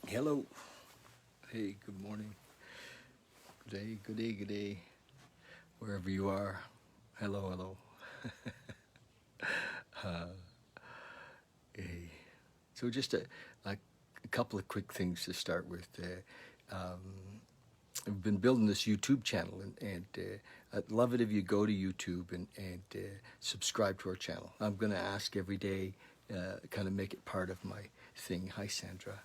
Hello. Hey, good morning. Good day, good day, good day. Wherever you are. Hello, hello. Uh, hey. So just a couple of quick things to start with. I've been building this YouTube channel, and I'd love it if you go to YouTube and subscribe to our channel. I'm going to ask every day, kind of make it part of my thing. Hi, Sandra.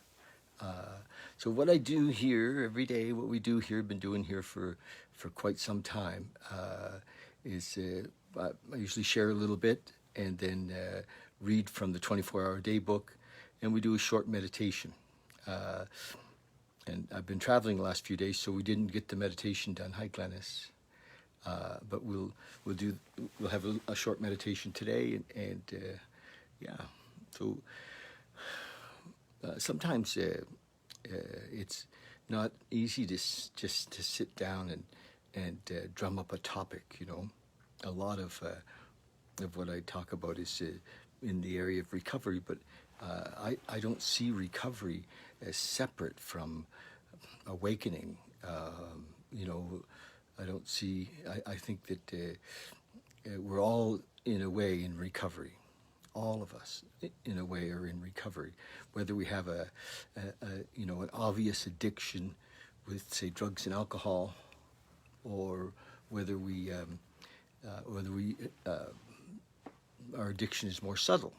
So what I do here every day, what we do here, been doing here for quite some time, is I usually share a little bit and then read from the 24-hour day book, and we do a short meditation. Uh, and I've been traveling the last few days, so we didn't get the meditation done. Hi, Glennis. But we'll have a short meditation today, and yeah. So sometimes it's not easy to just to sit down and drum up a topic. A lot of what I talk about is in the area of recovery, but I don't see recovery as separate from awakening. You know, I don't see. I think that we're all in a way in recovery. All of us, in a way, are in recovery. Whether we have an obvious addiction with, say, drugs and alcohol, or whether we our addiction is more subtle,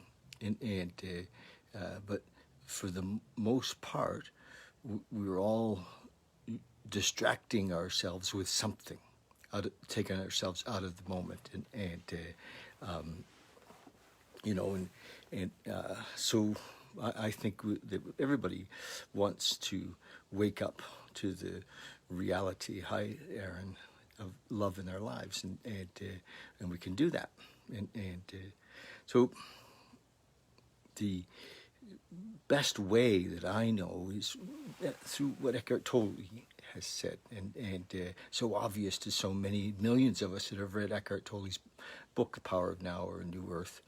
but for the most part, we're all distracting ourselves with something, taking ourselves out of the moment, so I think that everybody wants to wake up to the reality, hi Aaron, of love in their lives, and we can do that, so the best way that I know is through what Eckhart Tolle has said, and so obvious to so many millions of us that have read Eckhart Tolle's book, The Power of Now, or A New Earth.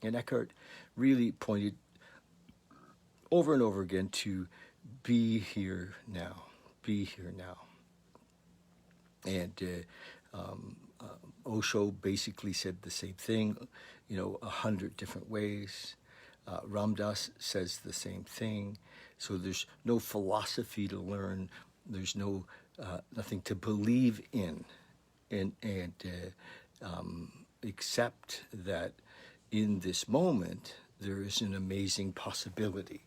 And Eckhart really pointed over and over again to be here now, be here now. And Osho basically said the same thing, 100 different ways. Ram Dass says the same thing. So there's no philosophy to learn. There's nothing to believe in, except that in this moment there is an amazing possibility,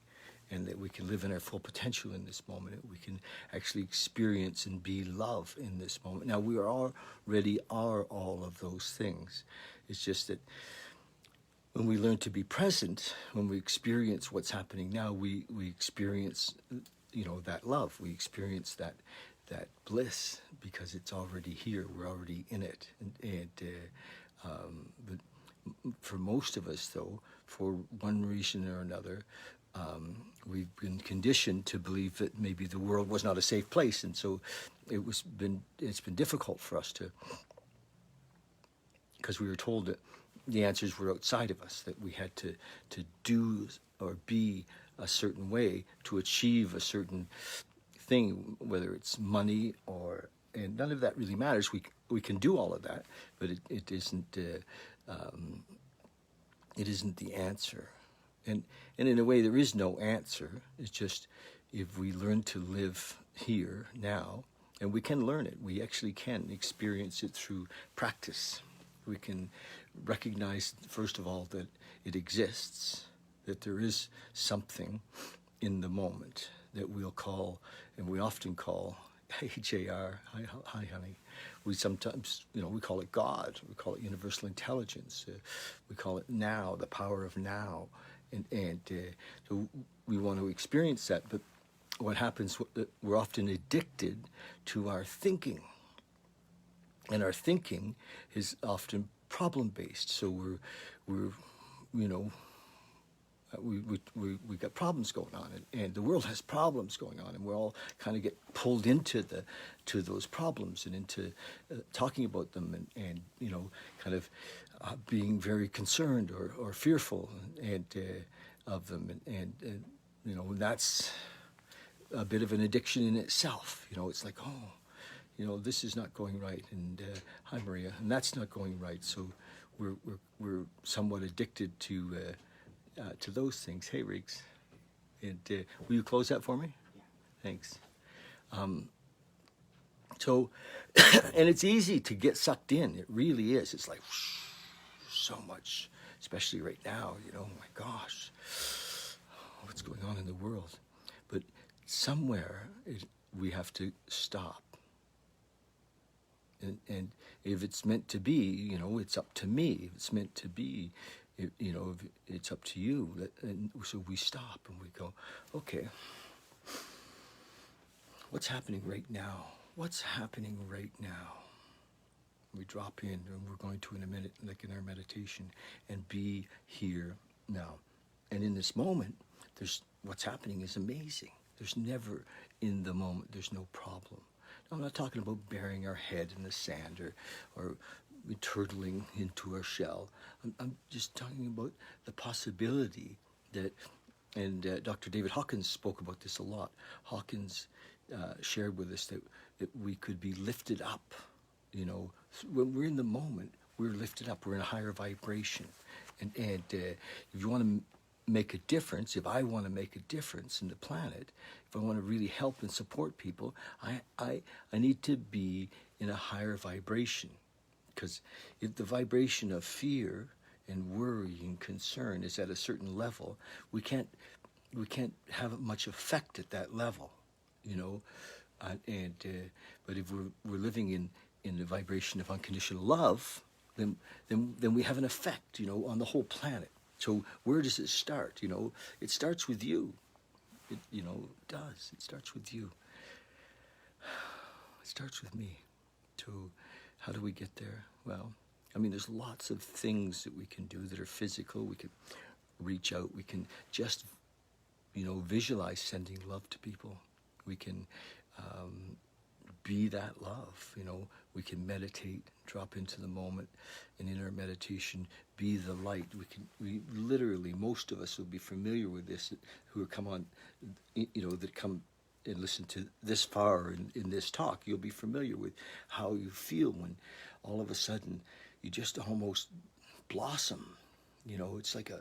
and that we can live in our full potential in this moment. We can actually experience and be love in this moment. Now, we already are all of those things. It's just that when we learn to be present, when we experience what's happening now, we experience, that love. We experience that bliss because it's already here. We're already in it. But for most of us, though, for one reason or another, we've been conditioned to believe that maybe the world was not a safe place, and so it's been difficult for us because we were told that the answers were outside of us, that we had to do or be a certain way to achieve a certain thing, whether it's money and none of that really matters. We can do all of that, but it isn't the answer. And in a way, there is no answer. It's just if we learn to live here now, and we can learn it. We actually can experience it through practice. We can recognize, first of all, that it exists, that there is something in the moment that we'll call, and we often call, hey, JR, hi, honey. We sometimes, we call it God. We call it universal intelligence. We call it now, the power of now. And so we want to experience that. But what happens, we're often addicted to our thinking. And our thinking is often problem-based. So we got problems going on, and the world has problems going on, and we all kind of get pulled into those problems and into talking about them, and kind of being very concerned or fearful and of them, and You know, that's a bit of an addiction in itself. You know, it's like, oh, you know, this is not going right, and hi Maria, and that's not going right. So we're somewhat addicted to those things. Hey Riggs, and will you close that for me? Yeah. Thanks. So, and it's easy to get sucked in. It really is. It's like so much, especially right now. You know, oh my gosh, what's going on in the world? But somewhere we have to stop. And if it's meant to be, you know, it's up to me. If it's meant to be, you know, it's up to you. And so we stop and we go, okay, what's happening right now? What's happening right now? We drop in, and we're going to in a minute, like in our meditation, and be here now. And in this moment, what's happening is amazing. There's never in the moment, there's no problem. I'm not talking about burying our head in the sand or turtling into our shell. I'm just talking about the possibility that, and Dr. David Hawkins spoke about this a lot. Hawkins shared with us that we could be lifted up. You know, when we're in the moment, we're lifted up. We're in a higher vibration. And if you want to make a difference, if I want to make a difference in the planet, if I want to really help and support people, I need to be in a higher vibration. Because if the vibration of fear and worry and concern is at a certain level, we can't have much effect at that level, you know. But if we're living in the vibration of unconditional love, then we have an effect, you know, on the whole planet. So where does it start? You know, it starts with you. It does. It starts with you. It starts with me. So how do we get there? Well, I mean, there's lots of things that we can do that are physical. We can reach out. We can just, you know, visualize sending love to people. We can be that love, you know. We can meditate, drop into the moment, and in our meditation, be the light. We literally, most of us will be familiar with this, who come on, you know, that come and listen to this far in this talk. You'll be familiar with how you feel when all of a sudden you just almost blossom. You know, it's like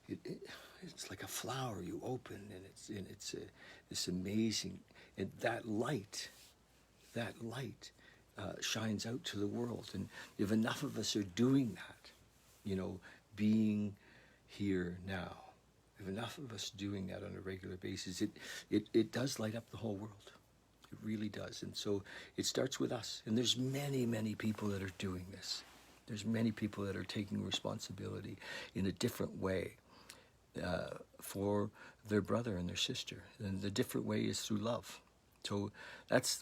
it's like a flower you open, and it's amazing. And that light shines out to the world. And if enough of us are doing that, you know, being here now, if enough of us doing that on a regular basis, it does light up the whole world. It really does. And so it starts with us. And there's many, many people that are doing this. There's many people that are taking responsibility in a different way for their brother and their sister. And the different way is through love. So that's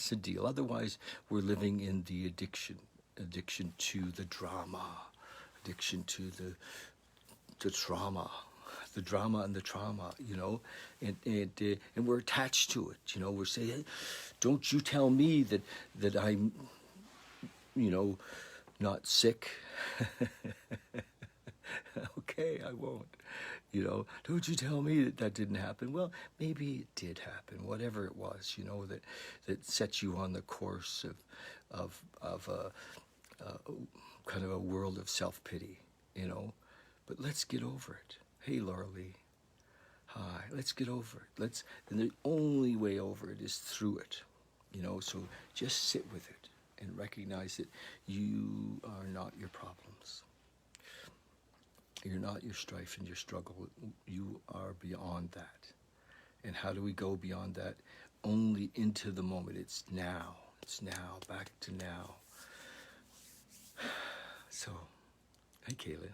the deal. Otherwise, we're living in the addiction to the drama, addiction to the trauma, the drama and the trauma, you know, and we're attached to it. You know, we're saying, don't you tell me that I'm, you know, not sick. Okay, I won't. You know, don't you tell me that didn't happen. Well, maybe it did happen, whatever it was, you know, that sets you on the course of a kind of a world of self-pity, you know. But let's get over it. Hey, Laura Lee. Hi, let's get over it. And the only way over it is through it, you know. So just sit with it and recognize that you are not your problems. You're not your strife and your struggle. You are beyond that. And how do we go beyond that? Only into the moment. It's now. It's now. Back to now. So, hey, Kayla.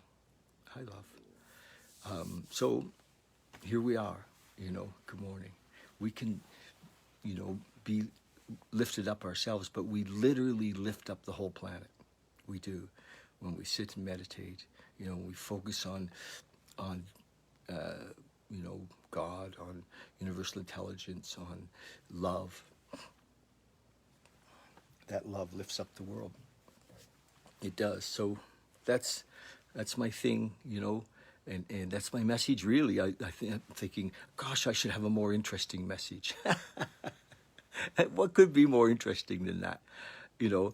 Hi, love. So, here we are. You know, good morning. We can, you know, be lifted up ourselves, but we literally lift up the whole planet. We do. When we sit and meditate, you know, we focus on you know, God, on universal intelligence, on love. That love lifts up the world. It does. So that's my thing, you know. And that's my message, really. I'm thinking, gosh, I should have a more interesting message. What could be more interesting than that? You know,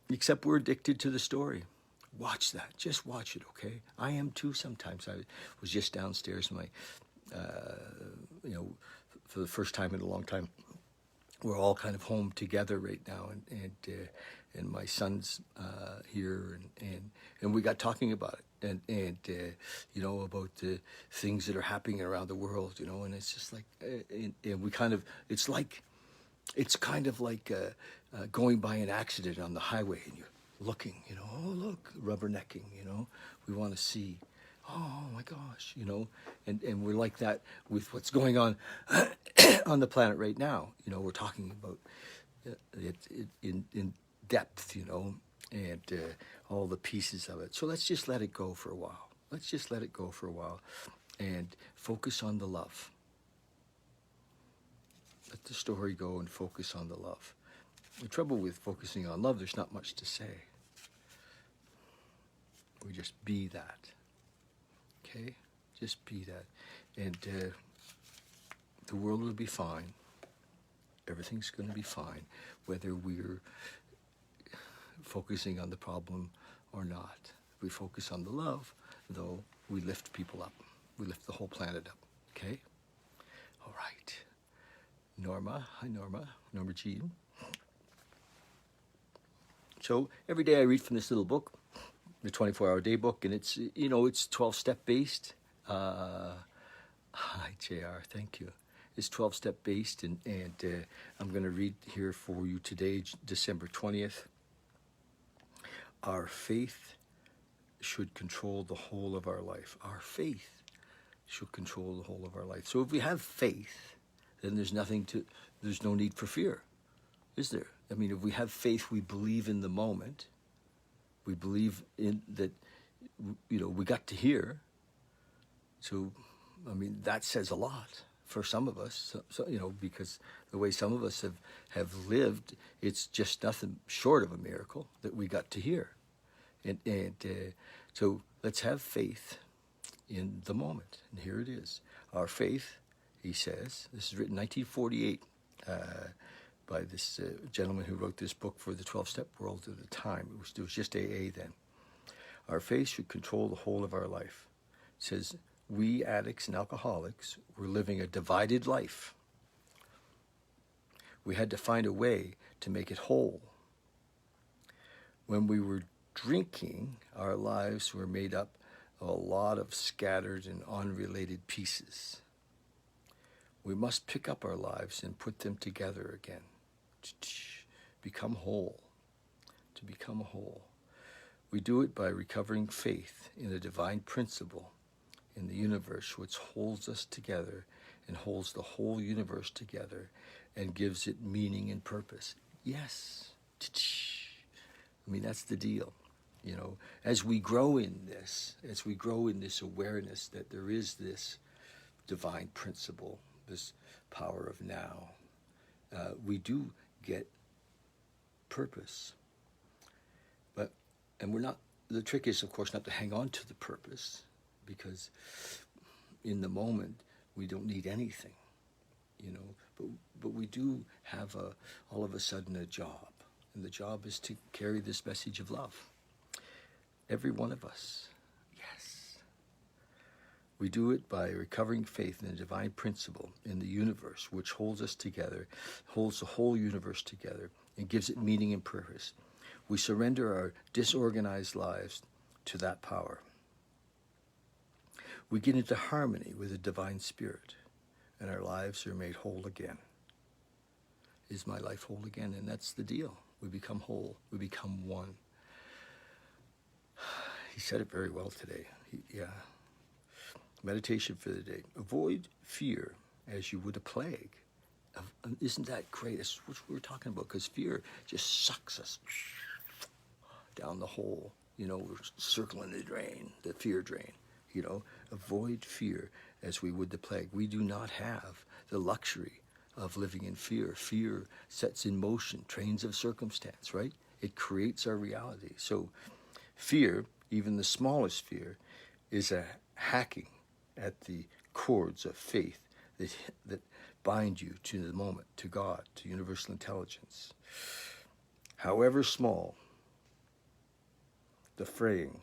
except we're addicted to the story. Watch that. Just watch it, okay? I am too sometimes. I was just downstairs, for the first time in a long time. We're all kind of home together right now, and my son's here, and we got talking about it, and about the things that are happening around the world, and it's just like, and we kind of, it's kind of like going by an accident on the highway, and you're looking, oh look, rubbernecking, we want to see. Oh my gosh, and we're like that with what's going on on the planet right now. We're talking about it in depth, and all the pieces of it. So let's just let it go for a while. Let's just let it go for a while and focus on the love. Let the story go and focus on the love. The trouble with focusing on love, there's not much to say. We just be that. Okay? Just be that. And the world will be fine. Everything's going to be fine, whether we're focusing on the problem or not. If we focus on the love, though, we lift people up. We lift the whole planet up. Okay? All right. Norma. Hi, Norma. Norma Jean. So every day I read from this little book, the 24-hour day book, and it's 12-step based. Hi, JR, thank you. It's 12-step based, and I'm going to read here for you today, December 20th. Our faith should control the whole of our life. Our faith should control the whole of our life. So if we have faith, then there's no need for fear, is there? I mean, if we have faith, we believe in the moment. We believe in that, we got to hear. So, I mean, that says a lot for some of us. So because the way some of us have lived, it's just nothing short of a miracle that we got to hear. And so let's have faith in the moment. And here it is. Our faith, he says, this is written 1948 by this gentleman who wrote this book for the 12-step world at the time. It was just AA then. Our faith should control the whole of our life. It says, we addicts and alcoholics were living a divided life. We had to find a way to make it whole. When we were drinking, our lives were made up of a lot of scattered and unrelated pieces. We must pick up our lives and put them together again. Become whole. To become whole. We do it by recovering faith in a divine principle in the universe which holds us together and holds the whole universe together and gives it meaning and purpose. Yes. I mean, that's the deal. As we grow in this awareness that there is this divine principle, this power of now, we do get purpose. And we're not, the trick is, of course, not to hang on to the purpose, because in the moment we don't need anything, but we do have all of a sudden a job, and the job is to carry this message of love. Every one of us, yes. We do it by recovering faith in the divine principle in the universe, which holds us together, holds the whole universe together, and gives it meaning and purpose. We surrender our disorganized lives to that power. We get into harmony with the divine spirit, and our lives are made whole again. Is my life whole again? And that's the deal. We become whole. We become one. He said it very well today. Meditation for the day. Avoid fear as you would a plague. Isn't that great? That's what we're talking about, because fear just sucks us down the hole. We're circling the drain, the fear drain. Avoid fear as we would the plague. We do not have the luxury of living in fear. Fear sets in motion trains of circumstance, right? It creates our reality. So fear, even the smallest fear, is a hacking at the cords of faith that bind you to the moment, to God, to universal intelligence. However small the fraying,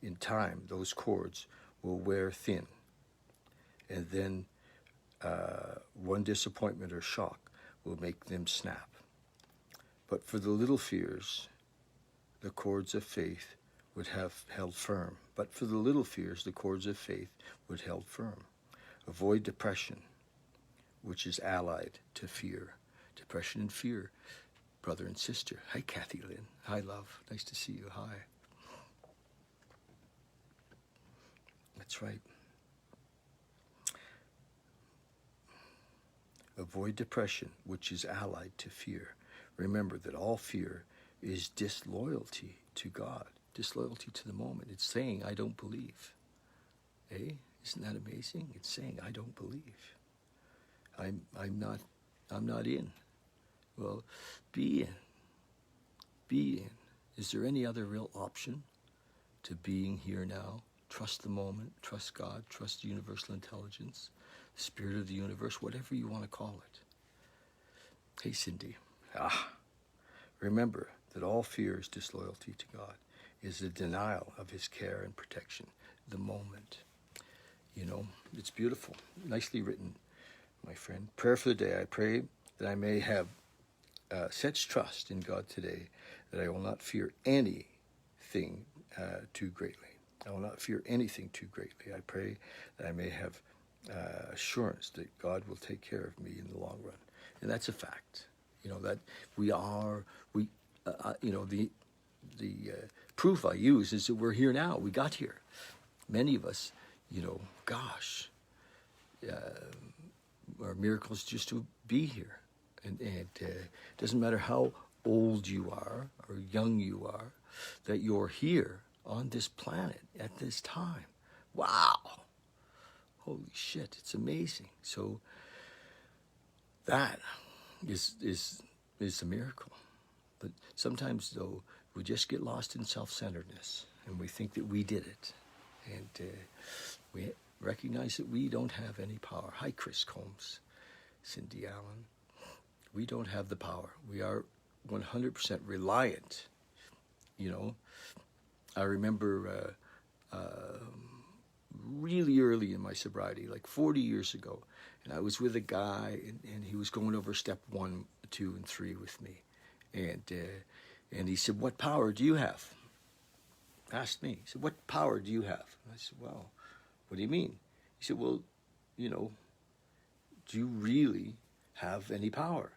in time those cords will wear thin, and then one disappointment or shock will make them snap. But for the little fears, the cords of faith would have held firm. But for the little fears, the cords of faith would held firm. Avoid depression, which is allied to fear. Depression and fear, brother and sister. Hi, Kathy Lynn. Hi, love. Nice to see you. Hi. That's right. Avoid depression, which is allied to fear. Remember that all fear is disloyalty to God, disloyalty to the moment. It's saying, I don't believe. Eh? Isn't that amazing? It's saying, I don't believe. I'm not in. Well, be in. Be in. Is there any other real option to being here now? Trust the moment, trust God, trust the universal intelligence, the spirit of the universe, whatever you want to call it. Hey, Cindy. Remember that all fear is disloyalty to God, is a denial of his care and protection, the moment. You know, it's beautiful. Nicely written, my friend. Prayer for the day. I pray that I may have such trust in God today that I will not fear anything too greatly. I will not fear anything too greatly. I pray that I may have assurance that God will take care of me in the long run. And that's a fact. You know, that the proof I use is that we're here now. We got here. Many of us, our miracles just to be here. And it doesn't matter how old you are or young you are, that you're here on this planet at this time. Wow. Holy shit, it's amazing. So that is a miracle. But sometimes, though, we just get lost in self-centeredness, and we think that we did it. And we recognize that we don't have any power. Hi, Chris Combs, Cindy Allen. We don't have the power. We are 100% reliant. I remember really early in my sobriety, like 40 years ago, and I was with a guy, and he was going over step 1, 2, and 3 with me. And he said, what power do you have? Asked me. He said, what power do you have? And I said, well, what do you mean? He said, well, do you really have any power?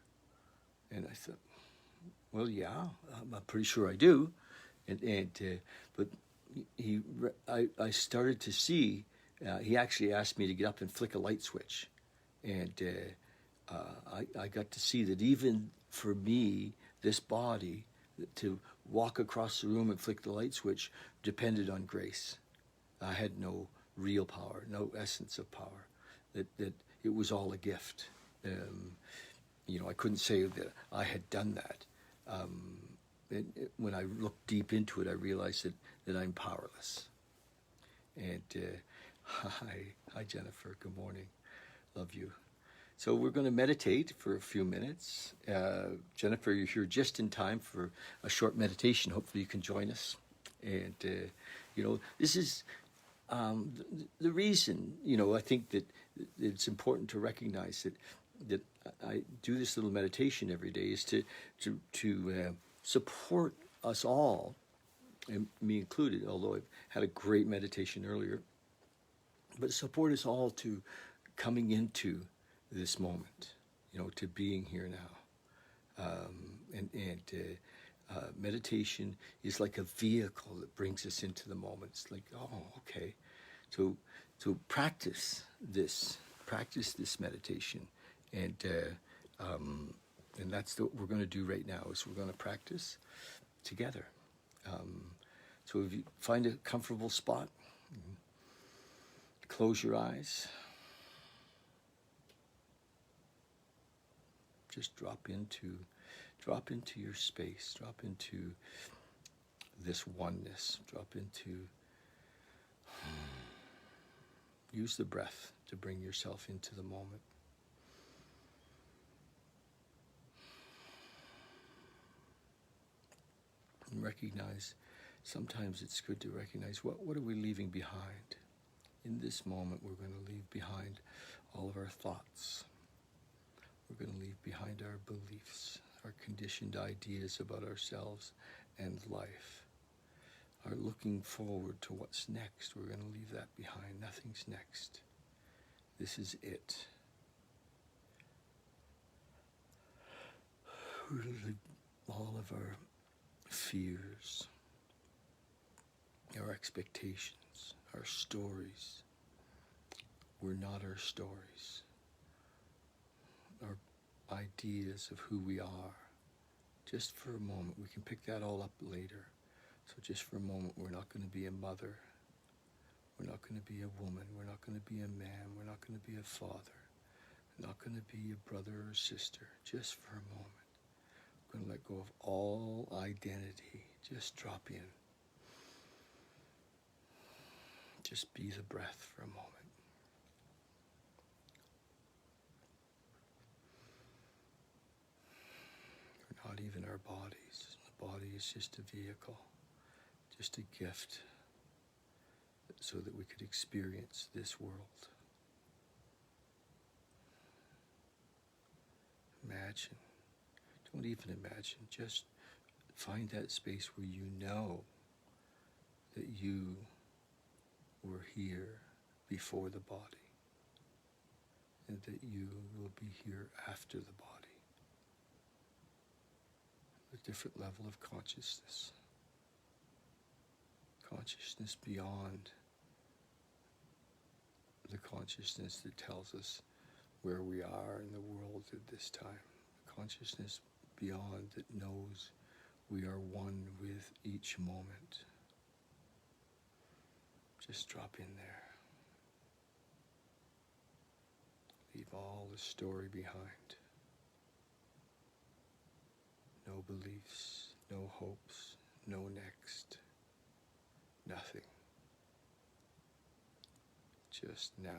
And I said, well, yeah, I'm pretty sure I do. But I started to see, he actually asked me to get up and flick a light switch. And I got to see that even for me, this body, to walk across the room and flick the light switch depended on grace. I had no real power, no essence of power, that it was all a gift. I couldn't say that I had done that. When I looked deep into it, I realized that I'm powerless. And hi, Jennifer. Good morning. Love you. So we're going to meditate for a few minutes. Jennifer, you're here just in time for a short meditation. Hopefully you can join us. And, this is the reason, I think that it's important to recognize that I do this little meditation every day is to support us all, and me included, although I've had a great meditation earlier, but support us all to coming into this moment, to being here now. Meditation is like a vehicle that brings us into the moment. It's like, oh, okay. So practice this meditation, and that's what we're going to do right now. Is we're going to practice together. So if you find a comfortable spot, close your eyes. Just drop into your space. Drop into this oneness. Drop into use the breath to bring yourself into the moment. And recognize, sometimes it's good to recognize what are we leaving behind. In this moment, we're going to leave behind all of our thoughts. We're going to leave behind our beliefs, our conditioned ideas about ourselves and life. Our looking forward to what's next, we're going to leave that behind. Nothing's next. This is it. We're going to leave all of our fears, our expectations, our stories. We're not our stories. Our ideas of who we are. Just for a moment, we can pick that all up later. So just for a moment, we're not going to be a mother. We're not going to be a woman. We're not going to be a man. We're not going to be a father. We're not going to be a brother or sister. Just for a moment. We're going to let go of all identity. Just drop in. Just be the breath for a moment. We're not even our bodies. The body is just a vehicle, just a gift, so that we could experience this world. Imagine. Don't even imagine. Just find that space where you know that you were here before the body, and that you will be here after the body. A different level of consciousness. Consciousness beyond the consciousness that tells us where we are in the world at this time. Consciousness beyond that knows we are one with each moment. Just drop in there. Leave all the story behind. No beliefs, no hopes, no next. Nothing. Just now.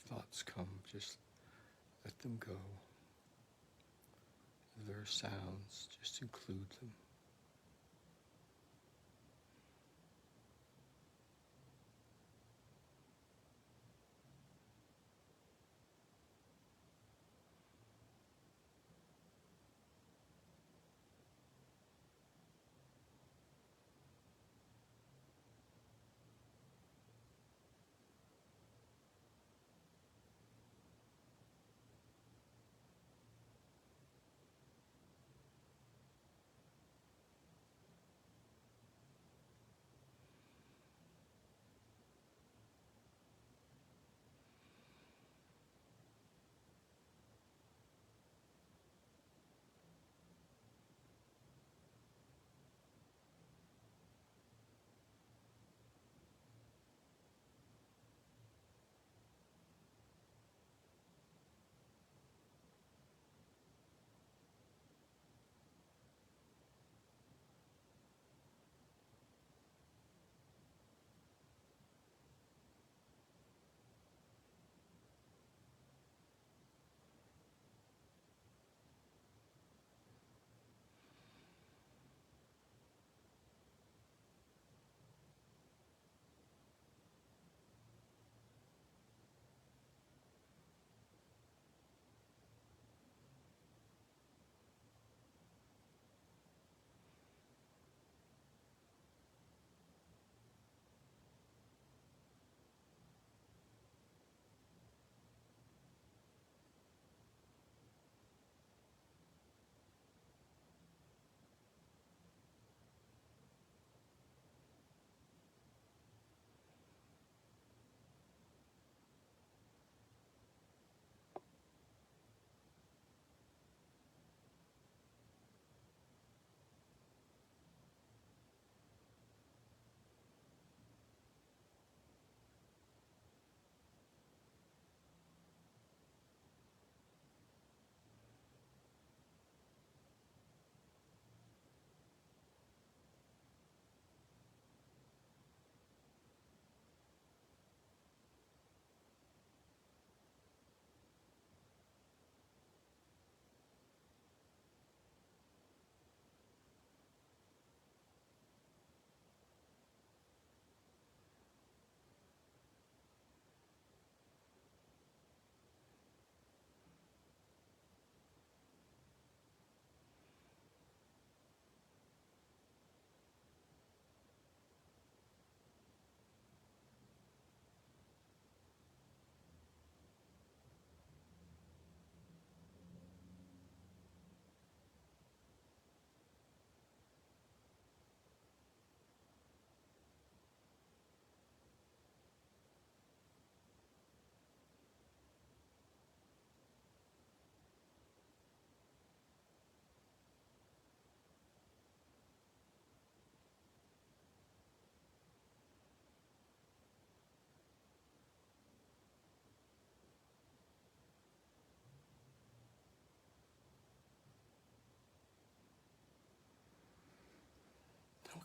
Thoughts come, just let them go. If there are sounds, just include them.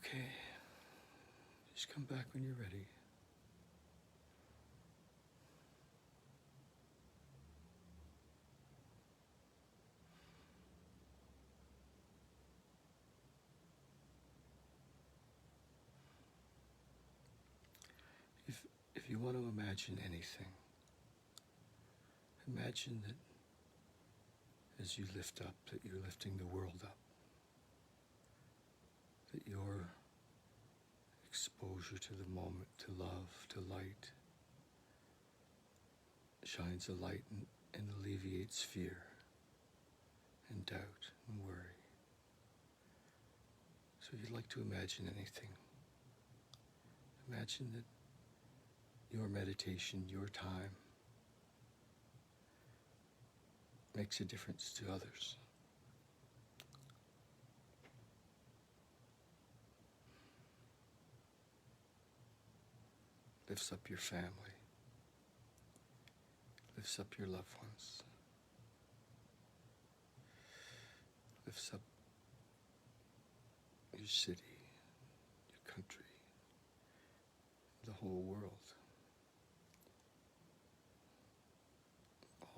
Okay, just come back when you're ready. If you want to imagine anything, imagine that as you lift up, that you're lifting the world up, that your exposure to the moment, to love, to light, shines a light and alleviates fear and doubt and worry. So if you'd like to imagine anything, imagine that your meditation, your time, makes a difference to others. Lifts up your family, lifts up your loved ones, lifts up your city, your country, the whole world.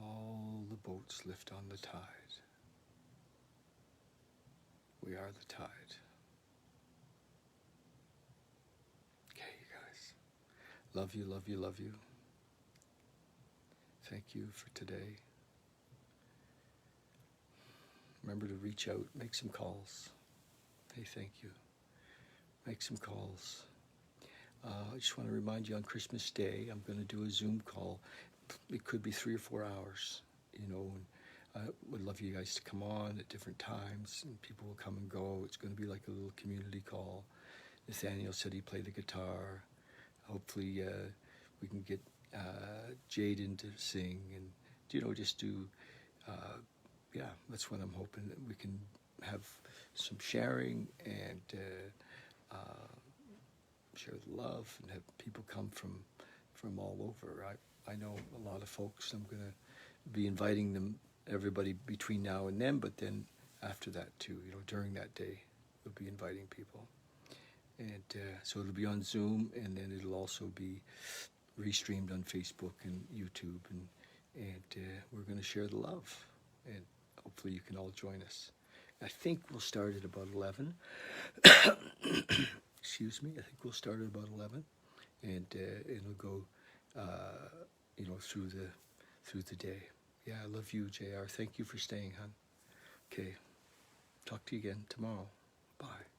All the boats lift on the tide. We are the tide. Okay, you guys. Love you, love you, love you. Thank you for today. Remember to reach out, make some calls. Hey, thank you. Make some calls. I just want to remind you on Christmas Day, I'm going to do a Zoom call. It could be 3 or 4 hours, and I would love you guys to come on at different times, and people will come and go. It's going to be like a little community call. Nathaniel said he'd play the guitar. Hopefully we can get Jaden to sing, and just do, that's what I'm hoping, that we can have some sharing and share the love and have people come from all over. I know a lot of folks. I'm going to be inviting everybody between now and then, but then after that too, during that day, we'll be inviting people. And so it'll be on Zoom, and then it'll also be restreamed on Facebook and YouTube, and we're going to share the love, and hopefully you can all join us. I think we'll start at about 11. Excuse me. I think we'll start at about 11, and it'll go, through the day. Yeah, I love you, JR. Thank you for staying, hon. Okay. Talk to you again tomorrow. Bye.